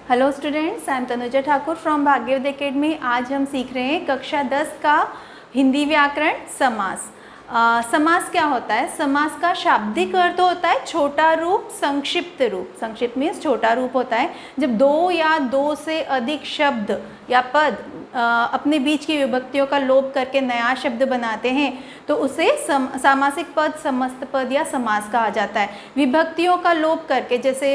Hello students, I am Tanuja Thakur from Bhagyavati academy. आज हम सीख रहे हैं कक्षा 10 का हिंदी व्याकरण समास। समास क्या होता है? समास का शाब्दिक अर्थ होता है छोटा रूप, संक्षिप्त रूप। संक्षिप्त मीन्स छोटा रूप होता है जब दो या दो से अधिक शब्द या पद अपने बीच की विभक्तियों का लोप करके नया शब्द बनाते हैं तो उसे सामासिक पद, समस्त पद या समास कहा जाता है। विभक्तियों का लोप करके, जैसे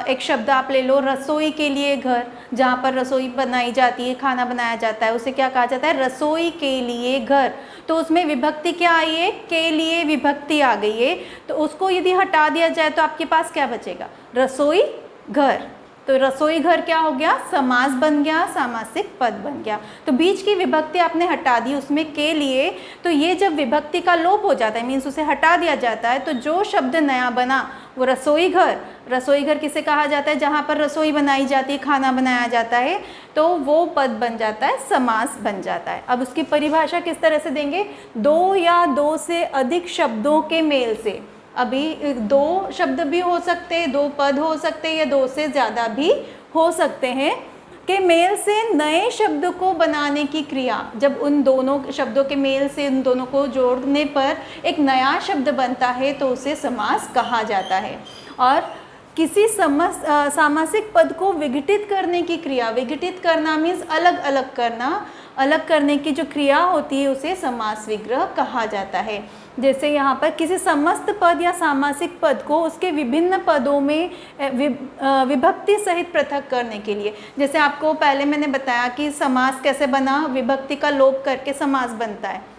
एक शब्द आप ले लो, रसोई के लिए घर, जहाँ पर रसोई बनाई जाती है, खाना बनाया जाता है, उसे क्या कहा जाता है? रसोई के लिए घर। तो उसमें विभक्ति क्या आई है? के लिए विभक्ति आ गई है। तो उसको यदि हटा दिया जाए तो आपके पास क्या बचेगा? रसोई घर। तो रसोई घर क्या हो गया? समास बन गया, सामासिक पद बन गया। तो बीच की विभक्ति आपने हटा दी उसमें के लिए। तो ये जब विभक्ति का लोप हो जाता है, मीन्स उसे हटा दिया जाता है, तो जो शब्द नया बना वो रसोई घर। रसोई घर किसे कहा जाता है? जहाँ पर रसोई बनाई जाती है, खाना बनाया जाता है, तो वो पद बन जाता है, समास बन जाता है। अब उसकी परिभाषा किस तरह से देंगे? दो या दो से अधिक शब्दों के मेल से। अभी दो शब्द भी हो सकते हैं, दो पद हो सकते हैं, या दो से ज़्यादा भी हो सकते हैं के मेल से नए शब्द को बनाने की क्रिया। जब उन दोनों शब्दों के मेल से उन दोनों को जोड़ने पर एक नया शब्द बनता है तो उसे समास कहा जाता है। और किसी सामासिक पद को विघटित करने की क्रिया, विघटित करना मीन्स अलग अलग करना, अलग करने की जो क्रिया होती है उसे समास विग्रह कहा जाता है। जैसे यहाँ पर किसी समस्त पद या सामासिक पद को उसके विभिन्न पदों में विभक्ति सहित पृथक करने के लिए, जैसे आपको पहले मैंने बताया कि समास कैसे बना, विभक्ति का लोप करके समास बनता है।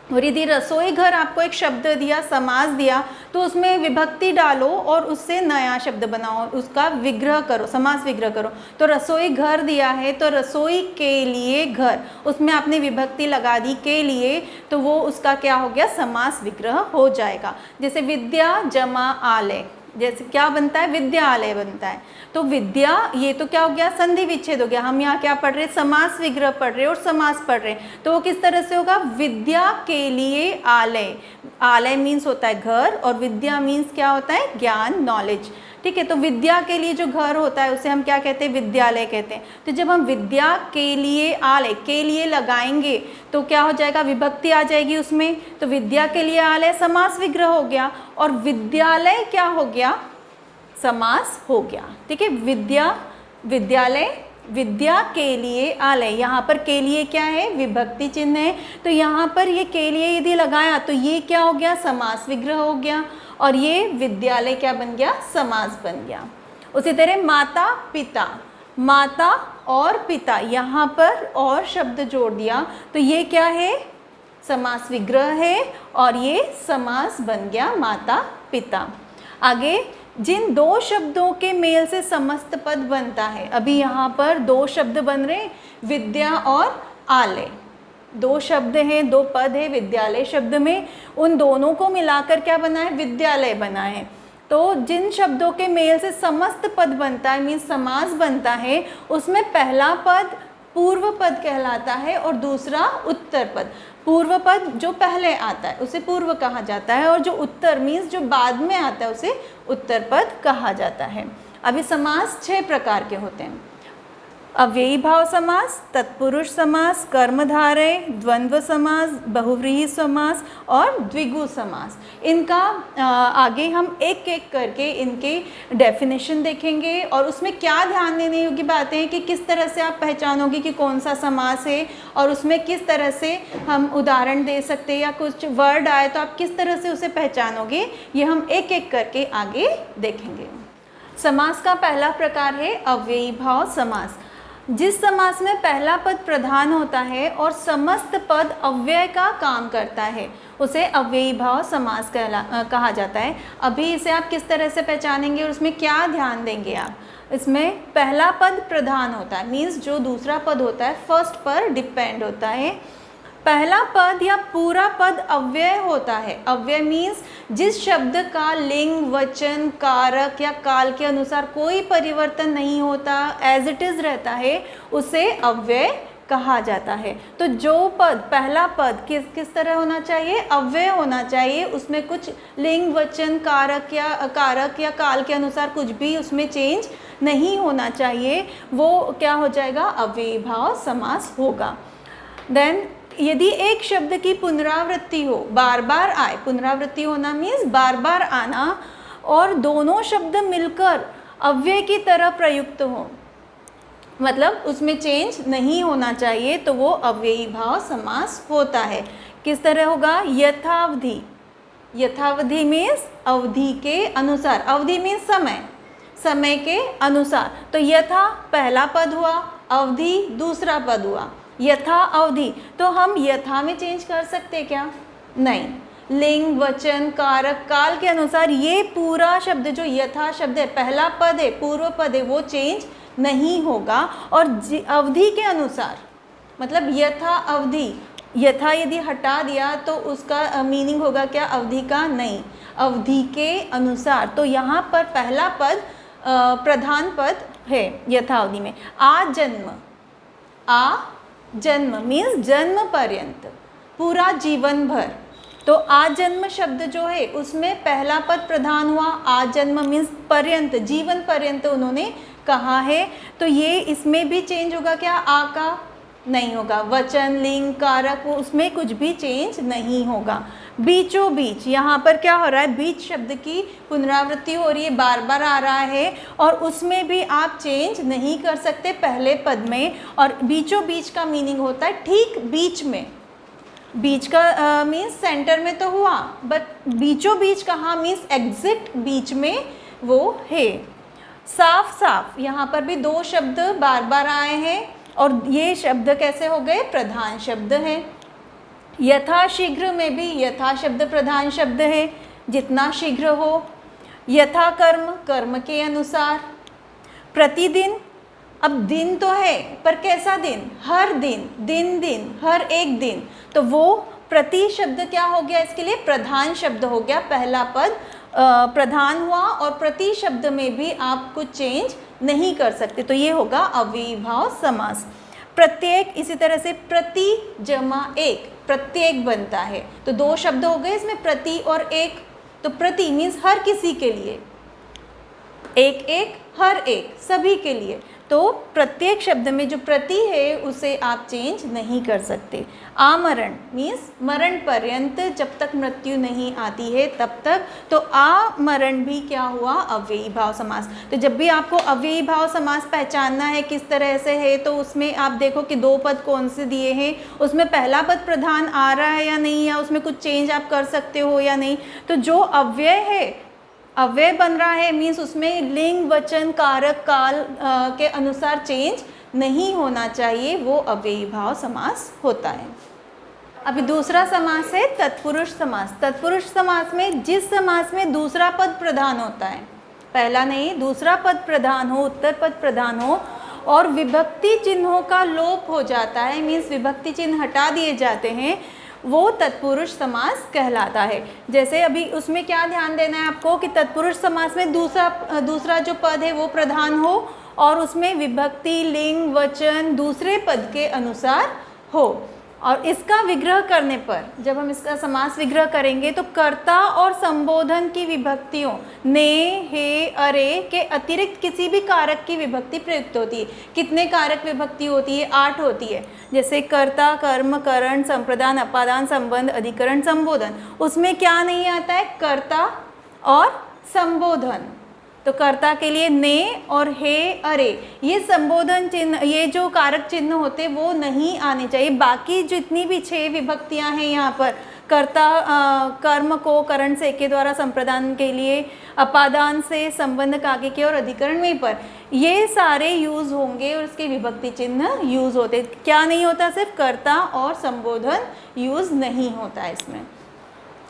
और यदि रसोई घर आपको एक शब्द दिया, समास दिया, तो उसमें विभक्ति डालो और उससे नया शब्द बनाओ, उसका विग्रह करो, समास विग्रह करो। तो रसोई घर दिया है तो रसोई के लिए घर, उसमें आपने विभक्ति लगा दी के लिए, तो वो उसका क्या हो गया? समास विग्रह हो जाएगा। जैसे विद्या जमा आलय, जैसे क्या बनता है? विद्यालय बनता है। तो विद्या, ये तो क्या हो गया? संधि विच्छेद हो गया। हम यहाँ क्या पढ़ रहे? समास विग्रह पढ़ रहे और समास पढ़ रहे। तो वो किस तरह से होगा? विद्या के लिए आलय। आलय मीन्स होता है घर और विद्या मीन्स क्या होता है? ज्ञान, नॉलेज। ठीक है, तो विद्या के लिए जो घर होता है उसे हम क्या कहते हैं? विद्यालय कहते हैं। तो जब हम विद्या के लिए आलय, के लिए लगाएंगे तो क्या हो जाएगा? विभक्ति आ जाएगी उसमें। तो विद्या के लिए आलय समास विग्रह हो गया, और विद्यालय क्या हो गया? समास हो गया। ठीक है, विद्या, विद्यालय, विद्या के लिए आलय। यहाँ पर के लिए क्या है? विभक्ति चिन्ह है। तो यहाँ पर ये के लिए यदि लगाया तो ये क्या हो गया? समास विग्रह हो गया, और ये विद्यालय क्या बन गया? समास बन गया। उसी तरह माता पिता, माता और पिता, यहाँ पर और शब्द जोड़ दिया तो ये क्या है? समास विग्रह है, और ये समास बन गया माता पिता। आगे, जिन दो शब्दों के मेल से समस्त पद बनता है। अभी यहाँ पर दो शब्द बन रहे, विद्या और आलय, दो शब्द हैं, दो पद है विद्यालय शब्द में, उन दोनों को मिलाकर क्या बना है? विद्यालय बना है। तो जिन शब्दों के मेल से समस्त पद बनता है, मीन्स समास बनता है, उसमें पहला पद पूर्व पद कहलाता है और दूसरा उत्तर पद। पूर्व पद जो पहले आता है उसे पूर्व कहा जाता है, और जो उत्तर मीन्स जो बाद में आता है उसे उत्तर पद कहा जाता है। अभी समास 6 प्रकार के होते हैं। अव्ययी भाव समास, तत्पुरुष समास, कर्मधारय, द्वंद्व समास, बहुव्रीहि समास और द्विगु समास। इनका आगे हम एक एक करके इनके डेफिनेशन देखेंगे, और उसमें क्या ध्यान देने योग्य बातें हैं कि किस तरह से आप पहचानोगे कि कौन सा समास है, और उसमें किस तरह से हम उदाहरण दे सकते हैं, या कुछ वर्ड आए तो आप किस तरह से उसे पहचानोगे, ये हम एक एक करके आगे देखेंगे। समास का पहला प्रकार है अव्ययी भाव समास। जिस समास में पहला पद प्रधान होता है और समस्त पद अव्यय का काम करता है उसे अव्ययी भाव समास कहा जाता है। अभी इसे आप किस तरह से पहचानेंगे और उसमें क्या ध्यान देंगे आप? इसमें पहला पद प्रधान होता है, मीन्स जो दूसरा पद होता है फर्स्ट पर डिपेंड होता है। पहला पद या पूरा पद अव्यय होता है। अव्यय मीन्स जिस शब्द का लिंग, वचन, कारक या काल के अनुसार कोई परिवर्तन नहीं होता, एज इट इज़ रहता है, उसे अव्यय कहा जाता है। तो जो पद, पहला पद किस तरह होना चाहिए, अव्यय होना चाहिए, उसमें कुछ लिंग वचन कारक या काल के अनुसार कुछ भी उसमें चेंज नहीं होना चाहिए, वो क्या हो जाएगा, अव्ययी भाव समास होगा। देन यदि एक शब्द की पुनरावृत्ति हो, बार बार आए, पुनरावृत्ति होना मीन्स बार बार आना, और दोनों शब्द मिलकर अव्यय की तरह प्रयुक्त हो, मतलब उसमें चेंज नहीं होना चाहिए, तो वो अव्ययी भाव समास होता है। किस तरह होगा, यथावधि, यथावधि मीन्स अवधि के अनुसार, अवधि मीन्स समय, समय के अनुसार। तो यथा पहला पद हुआ, अवधि दूसरा पद हुआ, यथा अवधि। तो हम यथा में चेंज कर सकते क्या, नहीं, लिंग वचन कारक काल के अनुसार ये पूरा शब्द जो यथा शब्द है, पहला पद है, पूर्व पद है, वो चेंज नहीं होगा। और अवधि के अनुसार, मतलब यथा अवधि, यथा यदि हटा दिया तो उसका मीनिंग होगा क्या, अवधि का, नहीं, अवधि के अनुसार। तो यहाँ पर पहला पद प्रधान पद है यथा अवधि में। आजन्म, आ जन्म मीन्स जन्म पर्यंत, पूरा जीवन भर। तो आजन्म शब्द जो है उसमें पहला पद प्रधान हुआ, आजन्म मीन्स पर्यंत, जीवन पर्यंत उन्होंने कहा है। तो ये इसमें भी चेंज होगा क्या, आ का, नहीं होगा। वचन लिंग कारक वो उसमें कुछ भी चेंज नहीं होगा। बीचों बीच, यहाँ पर क्या हो रहा है, बीच शब्द की पुनरावृत्ति हो रही है, बार बार आ रहा है, और उसमें भी आप चेंज नहीं कर सकते पहले पद में। और बीचों बीच का मीनिंग होता है ठीक बीच में, बीच का मीन्स सेंटर में तो हुआ, बट बीचों बीच कहाँ, मीन्स एग्जैक्ट बीच में वो है। साफ साफ, यहाँ पर भी दो शब्द बार बार आए हैं, और ये शब्द कैसे हो गए, प्रधान शब्द है। यथाशीघ्र में भी यथा शब्द प्रधान शब्द है, जितना शीघ्र हो। यथा कर्म, कर्म के अनुसार। प्रतिदिन, अब दिन तो है पर कैसा दिन, हर दिन, दिन दिन, हर एक दिन, तो वो प्रति शब्द क्या हो गया, इसके लिए प्रधान शब्द हो गया, पहला पद प्रधान हुआ, और प्रति शब्द में भी आप कुछ चेंज नहीं कर सकते, तो ये होगा अव्ययी भाव समास। प्रत्येक, इसी तरह से प्रति जमा एक, प्रत्येक बनता है, तो दो शब्द हो गए इसमें, प्रति और एक। तो प्रति मीन्स हर किसी के लिए, एक एक, हर एक, सभी के लिए। तो प्रत्येक शब्द में जो प्रति है उसे आप चेंज नहीं कर सकते। आमरण मीन्स मरण पर्यंत, जब तक मृत्यु नहीं आती है तब तक। तो आमरण भी क्या हुआ, अव्ययी भाव समास। तो जब भी आपको अव्ययी भाव समास पहचानना है किस तरह से है, तो उसमें आप देखो कि दो पद कौन से दिए हैं, उसमें पहला पद प्रधान आ रहा है या नहीं, या उसमें कुछ चेंज आप कर सकते हो या नहीं। तो जो अव्यय है, अव्यय बन रहा है मीन्स उसमें लिंग वचन कारक काल के अनुसार चेंज नहीं होना चाहिए, वो अव्ययी भाव समास होता है। अभी दूसरा समास है तत्पुरुष समास। तत्पुरुष समास में जिस समास में दूसरा पद प्रधान होता है, पहला नहीं दूसरा पद प्रधान हो, उत्तर पद प्रधान हो, और विभक्ति चिन्हों का लोप हो जाता है, मीन्स विभक्ति चिन्ह हटा दिए जाते हैं, वो तत्पुरुष समास कहलाता है। जैसे अभी उसमें क्या ध्यान देना है आपको कि तत्पुरुष समास में दूसरा जो पद है वो प्रधान हो, और उसमें विभक्ति लिंग वचन दूसरे पद के अनुसार हो। और इसका विग्रह करने पर, जब हम इसका समास विग्रह करेंगे तो कर्ता और संबोधन की विभक्तियों ने, हे, अरे के अतिरिक्त किसी भी कारक की विभक्ति प्रयुक्त होती है। कितने कारक विभक्ति होती है, 8 होती है। जैसे कर्ता, कर्म, करण, संप्रदान, अपादान, संबंध, अधिकरण, संबोधन। उसमें क्या नहीं आता है, कर्ता और संबोधन। तो कर्ता के लिए ने और हे, अरे, ये संबोधन चिन्ह, ये जो कारक चिन्ह होते वो नहीं आने चाहिए। बाकी जितनी भी 6 विभक्तियां हैं यहाँ पर, कर्ता कर्म को करण से के द्वारा संप्रदान के लिए, अपादान से संबंध का आगे के, और अधिकरण में पर, ये सारे यूज़ होंगे और इसके विभक्ति चिन्ह यूज़ होते। क्या नहीं होता, सिर्फ कर्ता और संबोधन यूज़ नहीं होता है इसमें।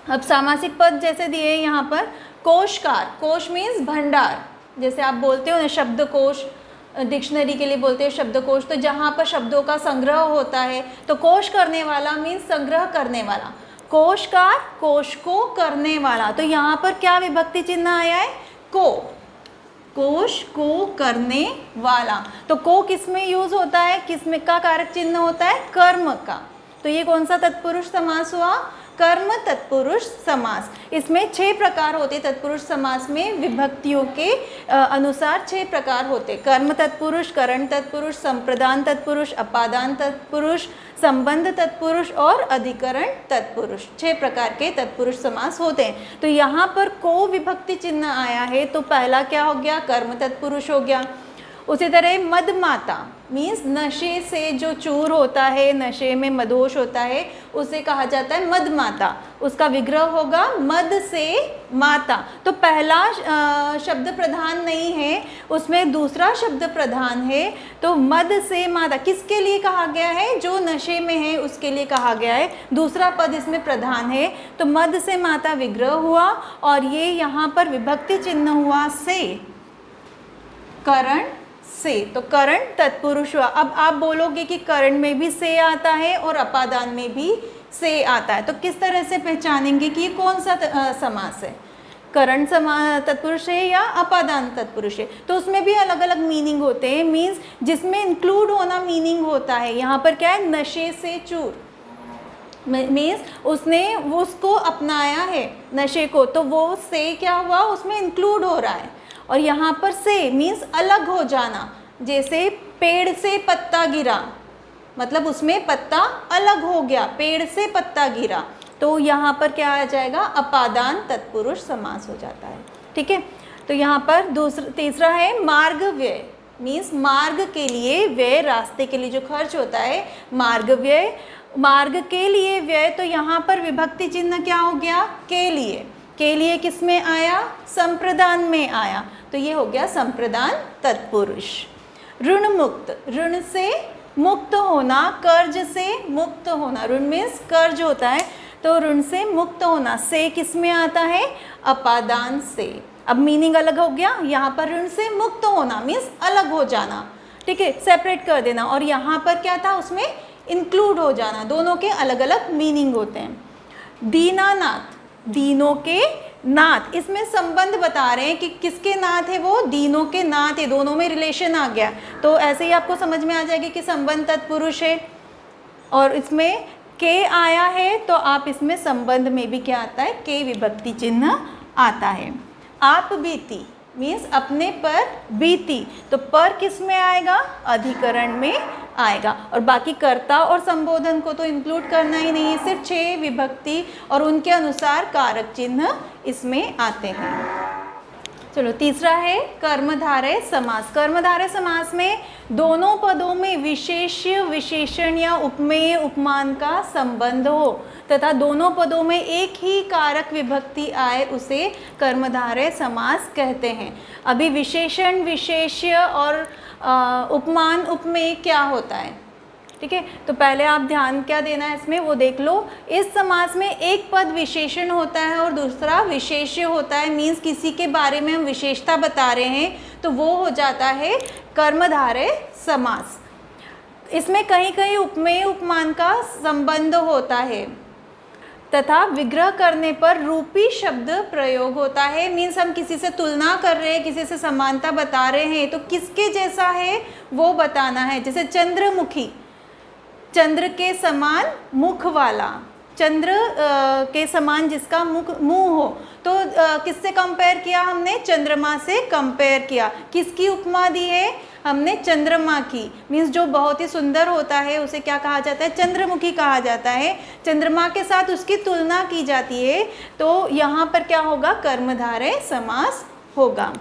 अब सामासिक पद जैसे दिए यहाँ पर, कोशकार, कोश मीन्स भंडार। जैसे आप बोलते हो ना शब्दकोश, डिक्शनरी के लिए बोलते हो शब्दकोश, तो जहाँ पर शब्दों का संग्रह होता है, तो कोश करने वाला मीन्स संग्रह करने वाला। कोशकार, कोश को करने वाला। तो यहाँ पर क्या विभक्ति चिन्ह आया है, को। कोश, को, करने वाला। तो को किस में यूज होता है, किस में का कारक चिन्ह होता है, कर्म का। तो ये कौन सा तत्पुरुष समास हुआ, कर्म तत्पुरुष समास। इसमें 6 प्रकार होते तत्पुरुष समास में, विभक्तियों के अनुसार 6 प्रकार होते, कर्म तत्पुरुष, करण तत्पुरुष, संप्रदान तत्पुरुष, अपादान तत्पुरुष, संबंध तत्पुरुष और अधिकरण तत्पुरुष। 6 प्रकार के तत्पुरुष समास होते हैं। तो यहाँ पर को विभक्ति चिन्ह आया है तो पहला क्या हो गया, कर्म तत्पुरुष हो गया। उसी तरह मदमाता मीन्स नशे से जो चूर होता है, नशे में मदहोश होता है, उसे कहा जाता है मदमाता। उसका विग्रह होगा मद से माता। तो पहला शब्द प्रधान नहीं है, उसमें दूसरा शब्द प्रधान है। तो मद से माता किसके लिए कहा गया है, जो नशे में है उसके लिए कहा गया है, दूसरा पद इसमें प्रधान है। तो मद से माता विग्रह हुआ और ये यहाँ पर विभक्ति चिन्ह हुआ से, करण से। तो करण तत्पुरुष हुआ। अब आप बोलोगे कि करण में भी से आता है और अपादान में भी से आता है, तो किस तरह से पहचानेंगे कि ये कौन सा समास है, करण तत्पुरुष है या अपादान तत्पुरुष है। तो उसमें भी अलग अलग मीनिंग होते हैं, मीन्स जिसमें इंक्लूड होना मीनिंग होता है। यहाँ पर क्या है, नशे से चूर मीन्स उसने वो उसको अपनाया है नशे को, तो वो से क्या हुआ, उसमें इंक्लूड हो रहा है। और यहाँ पर से मीन्स अलग हो जाना, जैसे पेड़ से पत्ता गिरा, मतलब उसमें पत्ता अलग हो गया, पेड़ से पत्ता गिरा। तो यहाँ पर क्या आ जाएगा, अपादान तत्पुरुष समास हो जाता है। ठीक है। तो यहाँ पर तीसरा है मार्ग व्यय मीन्स मार्ग के लिए व्यय, रास्ते के लिए जो खर्च होता है, मार्ग व्यय, मार्ग के लिए व्यय। तो यहाँ पर विभक्ति चिन्ह क्या हो गया, के लिए किस में आया, संप्रदान में आया। तो ये हो गया संप्रदान तत्पुरुष। ऋण मुक्त, ऋण से मुक्त होना, कर्ज से मुक्त होना, ऋण मीन्स कर्ज होता है, तो ऋण से मुक्त होना से किस में आता है, अपादान से। अब मीनिंग अलग हो गया, यहाँ पर ऋण से मुक्त होना मीन्स अलग हो जाना, ठीक है, सेपरेट कर देना। और यहाँ पर क्या था, उसमें इंक्लूड हो जाना। दोनों के अलग अलग मीनिंग होते हैं। दीनानाथ, दीनों के नाथ, इसमें संबंध बता रहे हैं कि किसके नाथ है, वो दीनों के नाथ है, दोनों में रिलेशन आ गया। तो ऐसे ही आपको समझ में आ जाएगी कि संबंध तत्पुरुष है और इसमें के आया है, तो आप इसमें संबंध में भी क्या आता है, के विभक्ति चिन्ह आता है। आप बीती मीन्स अपने पर बीती, तो पर किस में आएगा, अधिकरण में आएगा। और बाकी कर्ता और संबोधन को तो इंक्लूड करना ही नहीं है, सिर्फ 6 विभक्ति और उनके अनुसार कारक चिन्ह इसमें आते हैं। चलो तीसरा है कर्मधारय समास। कर्मधारय समास में दोनों पदों में विशेष्य, विशेषण या उपमेय, उपमान का संबंध हो तथा दोनों पदों में एक ही कारक विभक्ति आए, उसे कर्मधारय समास कहते हैं। अभी विशेषण, विशेष्य और उपमान, उपमेय क्या होता है, ठीक है। तो पहले आप ध्यान क्या देना है इसमें वो देख लो। इस समास में एक पद विशेषण होता है और दूसरा विशेष्य होता है, मीन्स किसी के बारे में हम विशेषता बता रहे हैं, तो वो हो जाता है कर्मधारय समास। इसमें कहीं कहीं उपमेय, उपमान का संबंध होता है तथा विग्रह करने पर रूपी शब्द प्रयोग होता है, मीन्स हम किसी से तुलना कर रहे हैं, किसी से समानता बता रहे हैं, तो किसके जैसा है वो बताना है। जैसे चंद्रमुखी, चंद्र के समान मुख वाला, चंद्र के समान जिसका मुंह हो, तो किससे कंपेयर किया हमने, चंद्रमा से कंपेयर किया। किसकी उपमा दी है हमने, चंद्रमा की, मीन्स जो बहुत ही सुंदर होता है उसे क्या कहा जाता है, चंद्रमुखी कहा जाता है। चंद्रमा के साथ उसकी तुलना की जाती है, तो यहाँ पर क्या होगा, कर्मधारय समास होगा।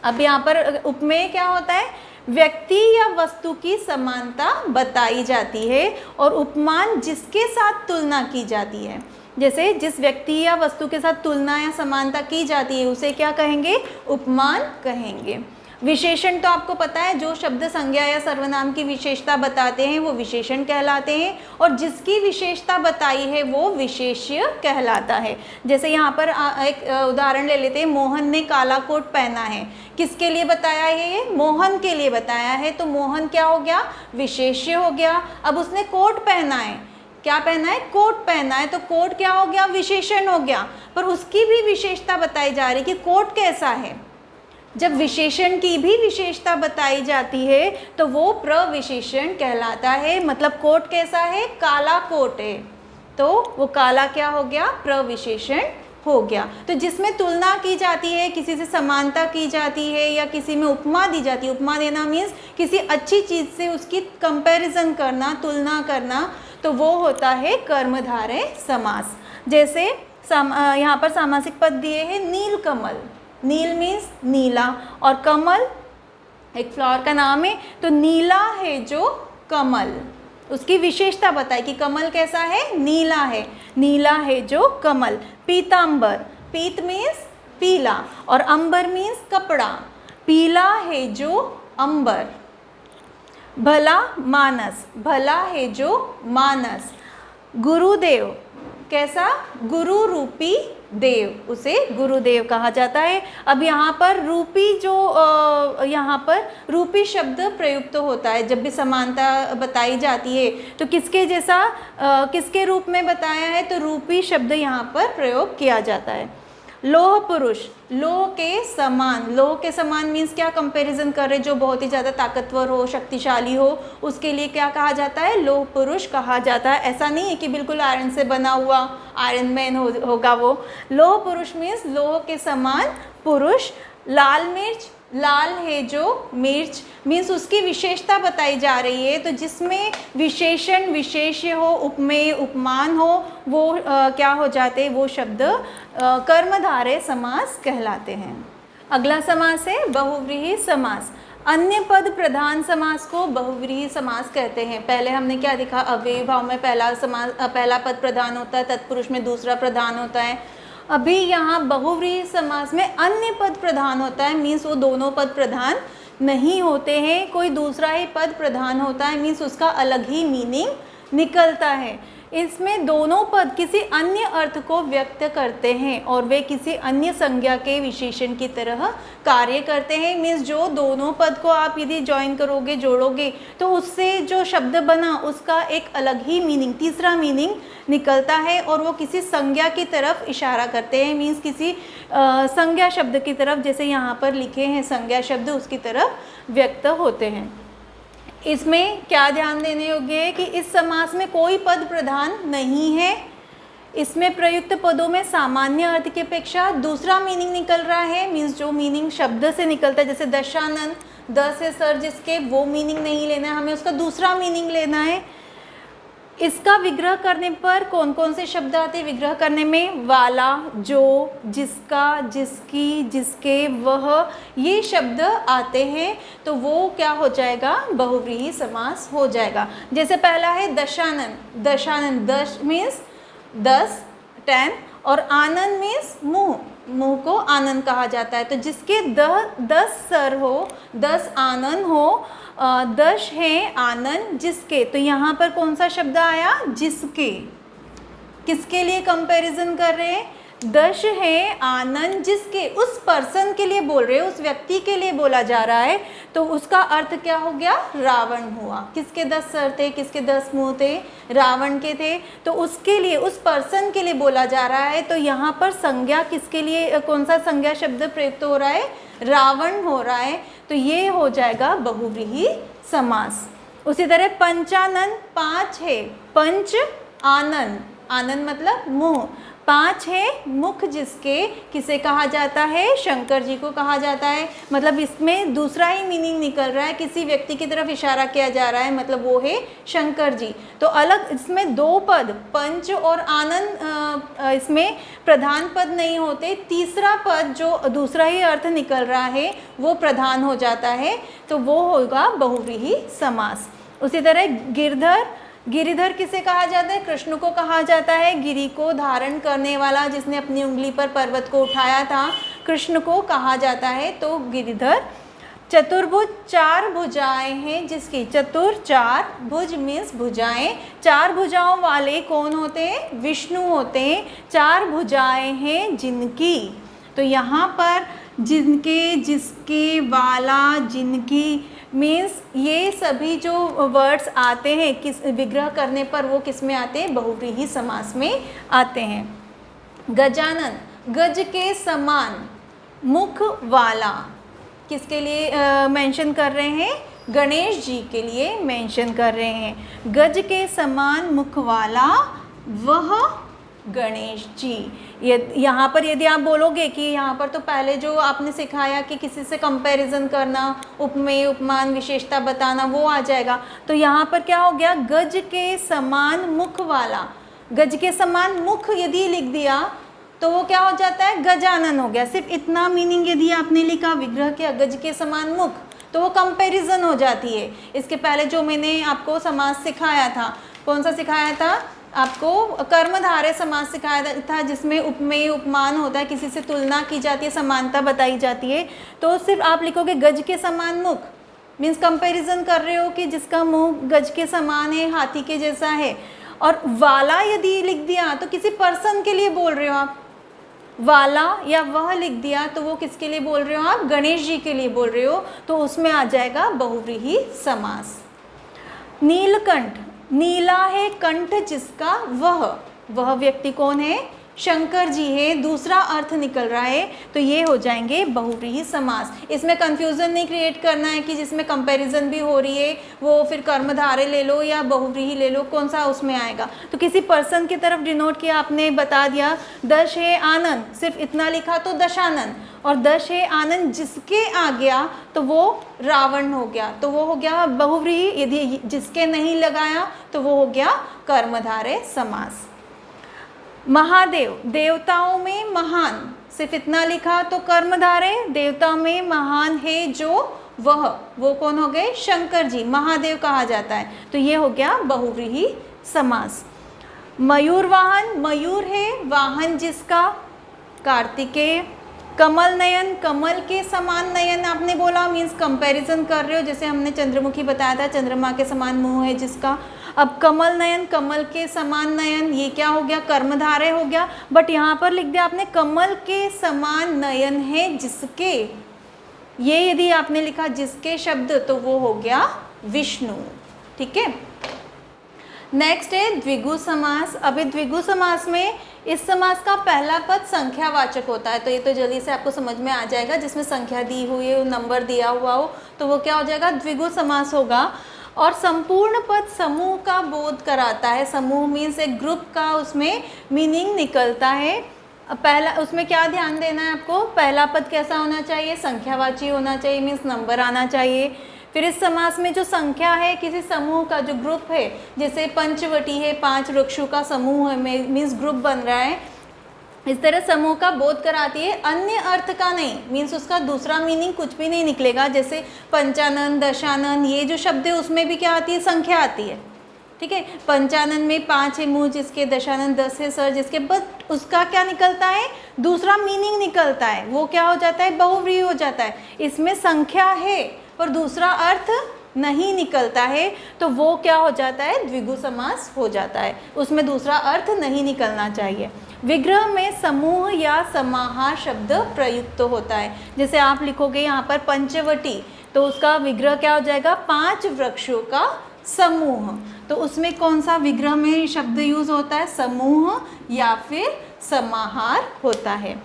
अब यहाँ पर उपमेय क्या होता है, व्यक्ति या वस्तु की समानता बताई जाती है और उपमान जिसके साथ तुलना की जाती है। जैसे जिस व्यक्ति या वस्तु के साथ तुलना या समानता की जाती है उसे क्या कहेंगे, उपमान कहेंगे। विशेषण तो आपको पता है, जो शब्द संज्ञा या सर्वनाम की विशेषता बताते हैं वो विशेषण कहलाते हैं, और जिसकी विशेषता बताई है वो विशेष्य कहलाता है। जैसे यहाँ पर एक उदाहरण ले लेते हैं, मोहन ने काला कोट पहना है, किसके लिए बताया है ये, मोहन के लिए बताया है, तो मोहन क्या हो गया, विशेष्य हो गया। अब उसने कोट पहना है, क्या पहना है, कोट पहना है, तो कोट क्या हो गया, विशेषण हो गया, पर उसकी भी विशेषता बताई जा रही कि कोट कैसा है, जब विशेषण की भी विशेषता बताई जाती है तो वो प्रविशेषण कहलाता है। मतलब कोट कैसा है, काला कोट है, तो वो काला क्या हो गया, प्रविशेषण हो गया। तो जिसमें तुलना की जाती है, किसी से समानता की जाती है या किसी में उपमा दी जाती है, उपमा देना मीन्स किसी अच्छी चीज़ से उसकी कंपैरिजन करना, तुलना करना, तो वो होता है कर्मधारय समास। जैसे यहाँ पर सामासिक पद दिए हैं नील कमल, नील मीन्स नीला और कमल एक फ्लावर का नाम है, तो नीला है जो कमल, उसकी विशेषता बताए कि कमल कैसा है, नीला है, नीला है जो कमल। पीतांबर, पीत मीन्स पीला और अंबर मीन्स कपड़ा, पीला है जो अंबर। भला मानस, भला है जो मानस। गुरुदेव कैसा, गुरु रूपी देव, उसे गुरुदेव कहा जाता है। अब यहाँ पर रूपी जो यहाँ पर रूपी शब्द प्रयुक्त होता है जब भी समानता बताई जाती है, तो किसके जैसा किसके रूप में बताया है, तो रूपी शब्द यहाँ पर प्रयोग किया जाता है। लोह पुरुष, लोह के समान, लोह के समान मीन्स क्या, कंपैरिजन कर रहे, जो बहुत ही ज़्यादा ताकतवर हो, शक्तिशाली हो, उसके लिए क्या कहा जाता है, लोह पुरुष कहा जाता है। ऐसा नहीं है कि बिल्कुल आयरन से बना हुआ आयरन मैन होगा वो। लोह पुरुष मीन्स लोह के समान पुरुष। लाल मिर्च, लाल है जो मिर्च मीन्स उसकी विशेषता बताई जा रही है, तो जिसमें विशेषण विशेष्य हो, उपमेय उपमान हो, वो क्या हो जाते हैं, वो शब्द कर्मधारय समास कहलाते हैं। अगला समास है बहुव्रीहि समास। अन्य पद प्रधान समास को बहुव्रीहि समास कहते हैं। पहले हमने क्या देखा, अव्ययी भाव में पहला पद प्रधान होता है, तत्पुरुष में दूसरा प्रधान होता है। अभी यहाँ बहुव्रीहि समास में अन्य पद प्रधान होता है, मीन्स वो दोनों पद प्रधान नहीं होते हैं, कोई दूसरा ही पद प्रधान होता है, मीन्स उसका अलग ही मीनिंग निकलता है। इसमें दोनों पद किसी अन्य अर्थ को व्यक्त करते हैं और वे किसी अन्य संज्ञा के विशेषण की तरह कार्य करते हैं। मीन्स जो दोनों पद को आप यदि ज्वाइन करोगे, जोड़ोगे, तो उससे जो शब्द बना उसका एक अलग ही मीनिंग, तीसरा मीनिंग निकलता है और वो किसी संज्ञा की तरफ इशारा करते हैं। मीन्स किसी संज्ञा शब्द की तरफ, जैसे यहाँ पर लिखे हैं संज्ञा शब्द, उसकी तरफ व्यक्त होते हैं। इसमें क्या ध्यान देने योग्य है कि इस समास में कोई पद प्रधान नहीं है। इसमें प्रयुक्त पदों में सामान्य अर्थ की अपेक्षा दूसरा मीनिंग निकल रहा है। मीन्स जो मीनिंग शब्द से निकलता है, जैसे दशानन, द से सर जिसके, वो मीनिंग नहीं लेना है, हमें उसका दूसरा मीनिंग लेना है। इसका विग्रह करने पर कौन कौन से शब्द आते हैं विग्रह करने में, वाला, जो, जिसका, जिसकी, जिसके, वह, ये शब्द आते हैं, तो वो क्या हो जाएगा, बहुव्रीहि समास हो जाएगा। जैसे पहला है दशानन, दशानन, दश मीन्स 10, 10 और आनंद मीन्स मुंह, मुंह को आनंद कहा जाता है। तो जिसके 10 सर हो, 10 आनंद हो, 10 है आनंद जिसके, तो यहाँ पर कौन सा शब्द आया, जिसके। किसके लिए कंपैरिजन कर रहे हैं, 10 है आनंद जिसके, उस पर्सन के लिए बोल रहे हैं, उस व्यक्ति के लिए बोला जा रहा है, तो उसका अर्थ क्या हो गया, रावण हुआ। किसके 10 सर थे, किसके 10 मुंह थे, रावण के थे, तो उसके लिए, उस पर्सन के लिए बोला जा रहा है। तो यहाँ पर संज्ञा किसके लिए, कौन सा संज्ञा शब्द प्रयुक्त हो रहा है, रावण हो रहा है, तो ये हो जाएगा बहुव्रीहि समास। उसी तरह पंचानन, 5 है, पंच आनंद, आनंद मतलब मुंह, 5 है मुख जिसके, किसे कहा जाता है, शंकर जी को कहा जाता है। मतलब इसमें दूसरा ही मीनिंग निकल रहा है, किसी व्यक्ति की तरफ इशारा किया जा रहा है, मतलब वो है शंकर जी। तो अलग इसमें 2 पद, पंच और आनंद, इसमें प्रधान पद नहीं होते, तीसरा पद जो दूसरा ही अर्थ निकल रहा है वो प्रधान हो जाता है, तो वो होगा बहुव्रीहि समास। उसी तरह गिरधर, गिरिधर किसे कहा जाता है, कृष्ण को कहा जाता है। गिरि को धारण करने वाला, जिसने अपनी उंगली पर पर्वत को उठाया था, कृष्ण को कहा जाता है, तो गिरिधर। चतुर्भुज, 4 भुजाएं हैं जिसकी, चतुर 4, भुज मीन्स भुजाएं, 4 भुजाओं वाले कौन होते हैं, विष्णु होते हैं। 4 भुजाएं हैं जिनकी, तो यहाँ पर जिनके, जिसके, वाला, जिनकी मीन्स ये सभी जो वर्ड्स आते हैं किस विग्रह करने पर, वो किस में आते हैं, बहुव्रीहि समास में आते हैं। गजानन, गज के समान, मुख वाला, किसके लिए मेंशन कर रहे हैं? गणेश जी के लिए मेंशन कर रहे हैं। गज के समान मुख वाला वह गणेश जी। यहाँ पर यदि आप बोलोगे कि यहाँ पर तो पहले जो आपने सिखाया कि किसी से कंपैरिजन करना, उपमेय उपमान विशेषता बताना, वो आ जाएगा। तो यहाँ पर क्या हो गया? गज के समान मुख वाला। गज के समान मुख यदि लिख दिया तो वो क्या हो जाता है? गजानन हो गया। सिर्फ इतना मीनिंग यदि आपने लिखा विग्रह के गज के समान मुख, तो वो कंपैरिजन हो जाती है। इसके पहले जो मैंने आपको समास सिखाया था, कौन सा सिखाया था आपको? कर्मधारय समास सिखाया था, जिसमें उपमेय उपमान होता है, किसी से तुलना की जाती है, समानता बताई जाती है। तो सिर्फ आप लिखोगे गज के समान मुख, मीन्स कंपैरिजन कर रहे हो कि जिसका मुंह गज के समान है, हाथी के जैसा है। और वाला यदि लिख दिया तो किसी पर्सन के लिए बोल रहे हो आप। वाला या वह लिख दिया तो वो किसके लिए बोल रहे हो आप? गणेश जी के लिए बोल रहे हो, तो उसमें आ जाएगा बहुव्रीहि समास। नीलकंठ, नीला है कंठ जिसका, वह व्यक्ति कौन है? शंकर जी है। दूसरा अर्थ निकल रहा है, तो ये हो जाएंगे बहुव्रीहि समास। इसमें कंफ्यूजन नहीं क्रिएट करना है कि जिसमें कंपैरिजन भी हो रही है वो फिर कर्मधारय ले लो या बहुव्रीहि ले लो, कौन सा उसमें आएगा। तो किसी पर्सन की तरफ डिनोट किया, आपने बता दिया दश है आनंद, सिर्फ इतना लिखा तो दशानन। और दश है आनंद जिसके आ गया तो वो रावण हो गया, तो वो हो गया बहुव्रीहि। यदि जिसके नहीं लगाया तो वो हो गया कर्मधारय समास। महादेव, देवताओं में महान, सिर्फ इतना लिखा तो कर्मधारय। देवताओं में महान है जो, वो कौन हो गए? शंकर जी, महादेव कहा जाता है, तो ये हो गया बहुव्रीहि समास। मयूर वाहन, मयूर है वाहन जिसका, कार्तिकेय। कमल नयन, कमल के समान नयन आपने बोला, मीन्स कंपैरिजन कर रहे हो, जैसे हमने चंद्रमुखी बताया था, चंद्रमा के समान मुंह है जिसका। अब कमल नयन, कमल के समान नयन, ये क्या हो गया? कर्मधारय हो गया। बट यहाँ पर लिख दिया आपने कमल के समान नयन है जिसके, ये यदि आपने लिखा जिसके शब्द तो वो हो गया विष्णु। ठीक है। नेक्स्ट है द्विगु समास। अभी द्विगु समास में इस समास का पहला पद संख्यावाचक होता है, तो ये तो जल्दी से आपको समझ में आ जाएगा। जिसमें संख्या दी हुई हो, नंबर दिया हुआ हो, तो वो क्या हो जाएगा? द्विगु समास होगा। और संपूर्ण पद समूह का बोध कराता है। समूह मीन्स एक ग्रुप का उसमें मीनिंग निकलता है। पहला उसमें क्या ध्यान देना है आपको? पहला पद कैसा होना चाहिए? संख्यावाची होना चाहिए, मीन्स नंबर आना चाहिए। फिर इस समास में जो संख्या है किसी समूह का, जो ग्रुप है, जैसे पंचवटी है, 5 वृक्षों का समूह है, मीन्स ग्रुप बन रहा है, इस तरह समूह का बोध कराती है, अन्य अर्थ का नहीं, मीन्स उसका दूसरा मीनिंग कुछ भी नहीं निकलेगा। जैसे पंचानन, दशानन, ये जो शब्द है उसमें भी क्या आती है? संख्या आती है। ठीक है। पंचानन में 5 है मुंह जिसके, दशानन 10 है सर जिसके, बट उसका क्या निकलता है? दूसरा मीनिंग निकलता है, वो क्या हो जाता है? बहुव्रीहि हो जाता है। इसमें संख्या है पर दूसरा अर्थ नहीं निकलता है, तो वो क्या हो जाता है? द्विगु समास हो जाता है, उसमें दूसरा अर्थ नहीं निकलना चाहिए। विग्रह में समूह या समाहार शब्द प्रयुक्त होता है। जैसे आप लिखोगे यहाँ पर पंचवटी, तो उसका विग्रह क्या हो जाएगा? 5 वृक्षों का समूह। तो उसमें कौन सा विग्रह में शब्द यूज होता है? समूह या फिर समाहार होता है।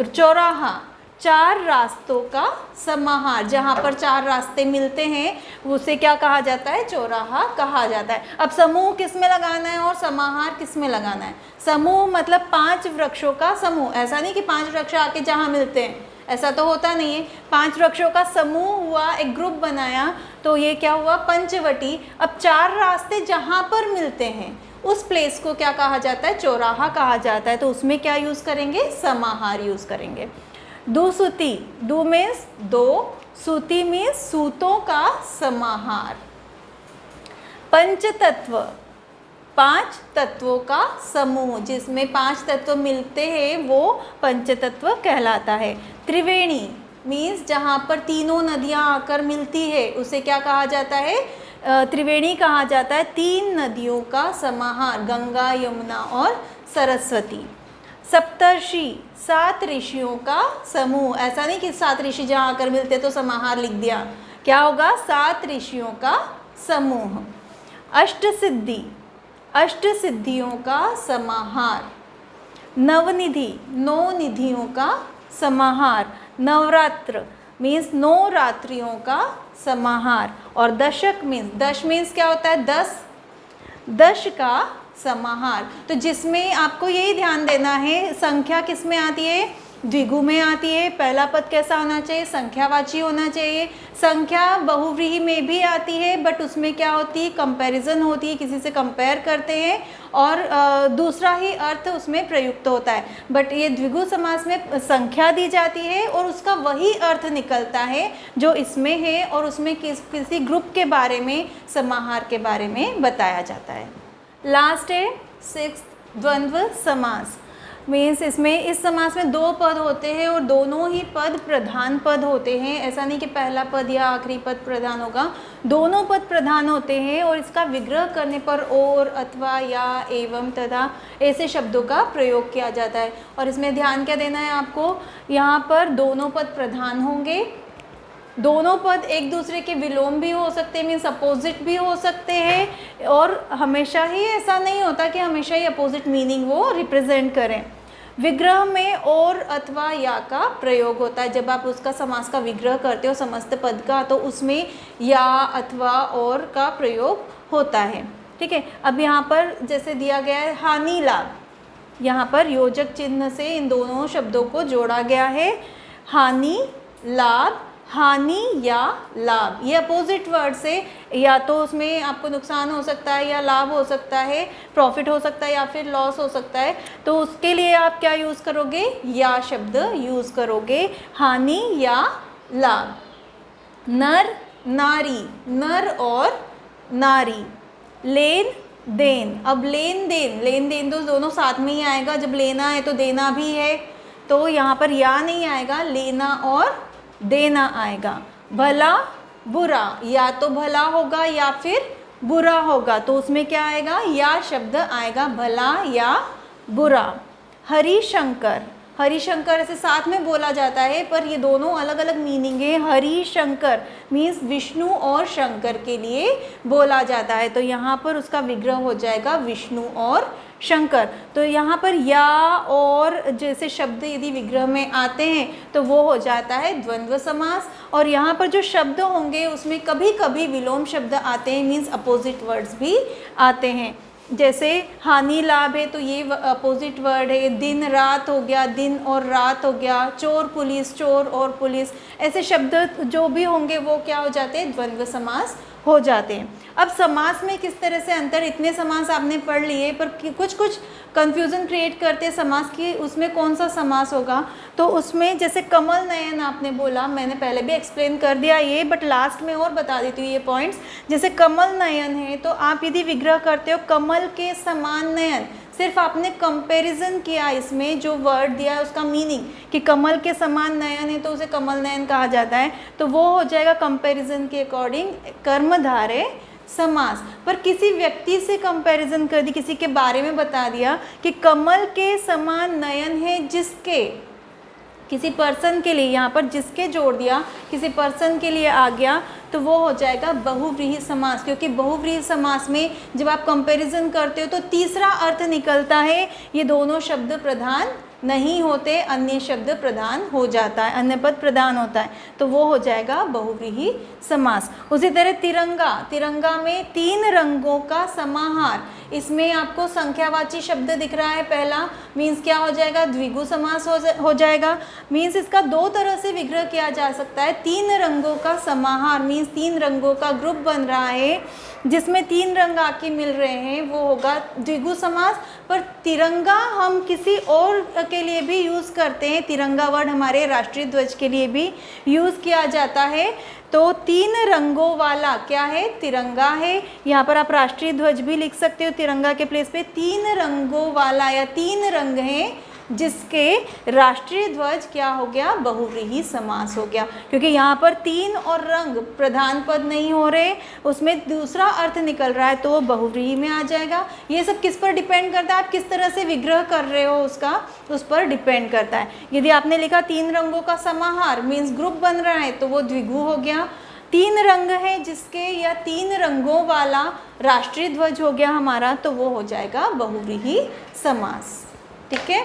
चौराहा, 4 रास्तों का समाहार, जहाँ पर 4 रास्ते मिलते हैं उसे क्या कहा जाता है? चौराहा कहा जाता है। अब समूह किस में लगाना है और समाहार किस में लगाना है? समूह मतलब 5 वृक्षों का समूह, ऐसा नहीं कि 5 वृक्ष आके जहाँ मिलते हैं, ऐसा तो होता नहीं है। 5 वृक्षों का समूह हुआ, एक ग्रुप बनाया, तो ये क्या हुआ? पंचवटी। अब 4 रास्ते जहाँ पर मिलते हैं उस प्लेस को क्या कहा जाता है? चौराहा कहा जाता है। तो उसमें क्या यूज करेंगे? समाहार यूज करेंगे। दुसूती, दु मीन्स 2, सूती मीन्स सूतों का समाहार। पंचतत्व, 5 तत्वों का समूह, जिसमें 5 तत्व मिलते हैं वो पंचतत्व कहलाता है। त्रिवेणी मीन्स जहाँ पर तीनों नदियाँ आकर मिलती है उसे क्या कहा जाता है? त्रिवेणी कहा जाता है। 3 नदियों का समाहार, गंगा, यमुना और सरस्वती। सप्तर्षि, 7 ऋषियों का समूह, ऐसा नहीं कि 7 ऋषि जहाँ आकर मिलते तो समाहार लिख दिया, क्या होगा? 7 ऋषियों का समूह। अष्टसिद्धि, 8 सिद्धियों का समाहार। नवनिधि, 9 निधियों का समाहार। नवरात्र, मीन्स 9 रात्रियों का समाहार। और दशक मीन्स, दश मीन्स क्या होता है, 10, दश का समाहार। तो जिसमें आपको यही ध्यान देना है, संख्या किस में आती है, द्विगु में आती है। पहला पद कैसा होना चाहिए, संख्यावाची होना चाहिए। संख्या बहुव्रीहि में भी आती है, बट उसमें क्या होती है, कंपैरिजन होती है, किसी से कंपेयर करते हैं और दूसरा ही अर्थ उसमें प्रयुक्त होता है। बट ये द्विगु समास में संख्या दी जाती है और उसका वही अर्थ निकलता है जो इसमें है, और उसमें किसी ग्रुप के बारे में, समाहार के बारे में बताया जाता है। लास्ट है 6th द्वंद्व समास। मीन्स इसमें, इस समास में 2 पद होते हैं और दोनों ही पद प्रधान पद होते हैं। ऐसा नहीं कि पहला पद या आखिरी पद प्रधान होगा, दोनों पद प्रधान होते हैं और इसका विग्रह करने पर और, अथवा, या, एवं, तथा ऐसे शब्दों का प्रयोग किया जाता है। और इसमें ध्यान क्या देना है आपको, यहाँ पर दोनों पद प्रधान होंगे, दोनों पद एक दूसरे के विलोम भी हो सकते हैं, मीन्स अपोजिट भी हो सकते हैं, और हमेशा ही ऐसा नहीं होता कि हमेशा ही अपोजिट मीनिंग वो रिप्रेजेंट करें। विग्रह में और, अथवा, या का प्रयोग होता है। जब आप उसका समास का विग्रह करते हो समस्त पद का, तो उसमें या, अथवा, और का प्रयोग होता है। ठीक है, अब यहाँ पर जैसे दिया गया है हानि लाभ, यहाँ पर योजक चिन्ह से इन दोनों शब्दों को जोड़ा गया है। हानि लाभ, हानि या लाभ, ये अपोजिट वर्ड से, या तो उसमें आपको नुकसान हो सकता है या लाभ हो सकता है, प्रॉफिट हो सकता है या फिर लॉस हो सकता है। तो उसके लिए आप क्या यूज़ करोगे, या शब्द यूज़ करोगे, हानि या लाभ। नर नारी, नर और नारी। लेन देन, अब लेन देन, लेन देन तो दोनों साथ में ही आएगा, जब लेना है तो देना भी है, तो यहाँ पर या नहीं आएगा, लेना और देना आएगा। भला बुरा, या तो भला होगा या फिर बुरा होगा, तो उसमें क्या आएगा, या शब्द आएगा, भला या बुरा। हरिशंकर, हरिशंकर ऐसे साथ में बोला जाता है, पर ये दोनों अलग अलग मीनिंग है। हरिशंकर मीन्स विष्णु और शंकर के लिए बोला जाता है, तो यहाँ पर उसका विग्रह हो जाएगा विष्णु और शंकर। तो यहाँ पर या और जैसे शब्द यदि विग्रह में आते हैं तो वो हो जाता है द्वंद्व समास। और यहाँ पर जो शब्द होंगे उसमें कभी कभी विलोम शब्द आते हैं, मीन्स अपोजिट वर्ड्स भी आते हैं। जैसे हानि लाभ है तो ये अपोजिट वर्ड है। दिन रात हो गया, दिन और रात हो गया। चोर पुलिस, चोर और पुलिस, ऐसे शब्द जो भी होंगे वो क्या हो जाते हैं, द्वंद्व समास हो जाते हैं। अब समास में किस तरह से अंतर, इतने समास आपने पढ़ लिए पर कुछ कुछ कन्फ्यूज़न क्रिएट करते हैं समास की, उसमें कौन सा समास होगा। तो उसमें जैसे कमल नयन आपने बोला, मैंने पहले भी एक्सप्लेन कर दिया ये, बट लास्ट में और बता देती हूँ ये पॉइंट्स। जैसे कमल नयन है तो आप यदि विग्रह करते हो कमल के समान नयन, सिर्फ आपने कंपैरिजन किया इसमें, जो वर्ड दिया है उसका मीनिंग कि कमल के समान नयन है तो उसे कमल नयन कहा जाता है, तो वो हो जाएगा कंपैरिजन के अकॉर्डिंग कर्मधारय समास। पर किसी व्यक्ति से कंपैरिजन कर दी, किसी के बारे में बता दिया कि कमल के समान नयन है जिसके, किसी पर्सन के लिए, यहाँ पर जिसके जोड़ दिया, किसी पर्सन के लिए आ गया, तो वो हो जाएगा बहुव्रीहि समास। क्योंकि बहुव्रीहि समास में जब आप कंपैरिजन करते हो तो तीसरा अर्थ निकलता है, ये दोनों शब्द प्रधान नहीं होते, अन्य शब्द प्रधान हो जाता है, अन्य पद प्रधान होता है, तो वो हो जाएगा बहुव्रीहि समास। उसी तरह तिरंगा, तिरंगा में 3 रंगों का समाहार, इसमें आपको संख्यावाची शब्द दिख रहा है पहला, मीन्स क्या हो जाएगा, द्विगु समास हो जाएगा। मीन्स इसका 2 तरह से विग्रह किया जा सकता है। 3 रंगों का समाहार मीन्स 3 रंगों का ग्रुप बन रहा है जिसमें 3 रंग आके मिल रहे हैं, वो होगा द्विगु समास। पर तिरंगा हम किसी और के लिए भी यूज़ करते हैं, तिरंगा वर्ड हमारे राष्ट्रीय ध्वज के लिए भी यूज़ किया जाता है। तो 3 रंगों वाला क्या है, तिरंगा है। यहाँ पर आप राष्ट्रीय ध्वज भी लिख सकते हो तिरंगा के प्लेस पे। 3 रंगों वाला या 3 रंग हैं जिसके राष्ट्रीय ध्वज क्या हो गया, बहुव्रीहि समास हो गया। क्योंकि यहाँ पर 3 और रंग प्रधान पद नहीं हो रहे, उसमें दूसरा अर्थ निकल रहा है, तो वो बहुव्रीहि में आ जाएगा। ये सब किस पर डिपेंड करता है, आप किस तरह से विग्रह कर रहे हो उसका, उस पर डिपेंड करता है। यदि आपने लिखा 3 रंगों का समाहार मीन्स ग्रुप बन रहा है, तो वो द्विगु हो गया। 3 रंग है जिसके, या 3 रंगों वाला राष्ट्रीय ध्वज हो गया हमारा, तो वो हो जाएगा बहुव्रीहि समास। ठीक है।